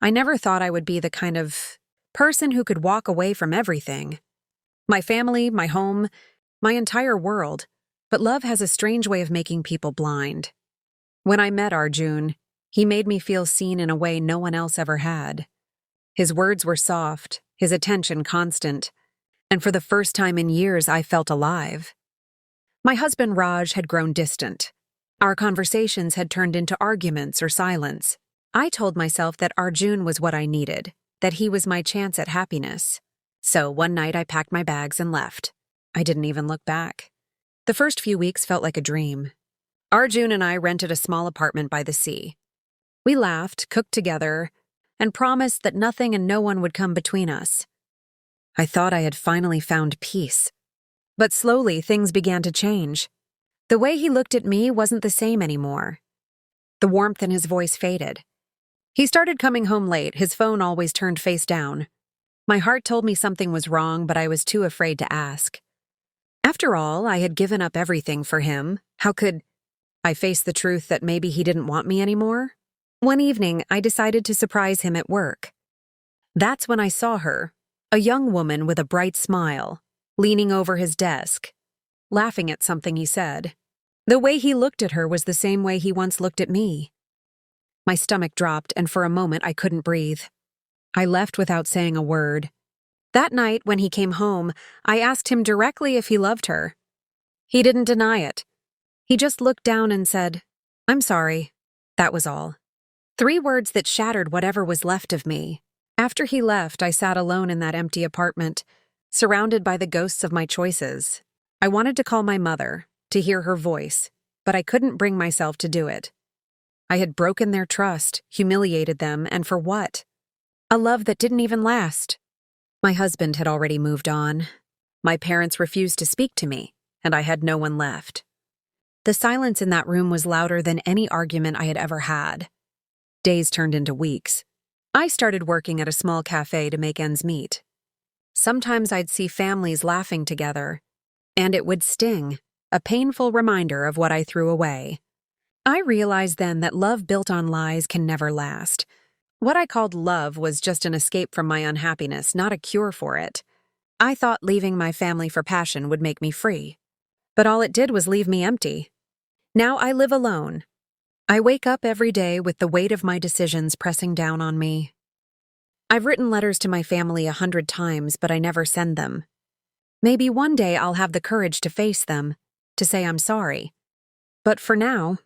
I never thought I would be the kind of person who could walk away from everything. My family, my home, my entire world. But love has a strange way of making people blind. When I met Arjun, he made me feel seen in a way no one else ever had. His words were soft, his attention constant, and for the first time in years I felt alive. My husband Raj had grown distant. Our conversations had turned into arguments or silence. I told myself that Arjun was what I needed, that he was my chance at happiness. So one night I packed my bags and left. I didn't even look back. The first few weeks felt like a dream. Arjun and I rented a small apartment by the sea. We laughed, cooked together, and promised that nothing and no one would come between us. I thought I had finally found peace. But slowly things began to change. The way he looked at me wasn't the same anymore. The warmth in his voice faded. He started coming home late, his phone always turned face down. My heart told me something was wrong, but I was too afraid to ask. After all, I had given up everything for him. How could I face the truth that maybe he didn't want me anymore? One evening, I decided to surprise him at work. That's when I saw her, a young woman with a bright smile, leaning over his desk, laughing at something he said. The way he looked at her was the same way he once looked at me. My stomach dropped, and for a moment I couldn't breathe. I left without saying a word. That night, when he came home, I asked him directly if he loved her. He didn't deny it. He just looked down and said, "I'm sorry." That was all. 3 words that shattered whatever was left of me. After he left, I sat alone in that empty apartment, surrounded by the ghosts of my choices. I wanted to call my mother, to hear her voice, but I couldn't bring myself to do it. I had broken their trust, humiliated them, and for what? A love that didn't even last. My husband had already moved on. My parents refused to speak to me, and I had no one left. The silence in that room was louder than any argument I had ever had. Days turned into weeks. I started working at a small cafe to make ends meet. Sometimes I'd see families laughing together, and it would sting, a painful reminder of what I threw away. I realized then that love built on lies can never last. What I called love was just an escape from my unhappiness, not a cure for it. I thought leaving my family for passion would make me free. But all it did was leave me empty. Now I live alone. I wake up every day with the weight of my decisions pressing down on me. I've written letters to my family 100 times, but I never send them. Maybe one day I'll have the courage to face them, to say I'm sorry. But for now,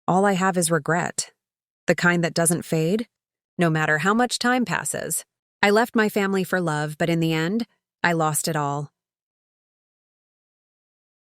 all I have is regret. The kind that doesn't fade, no matter how much time passes. I left my family for love, but in the end, I lost it all.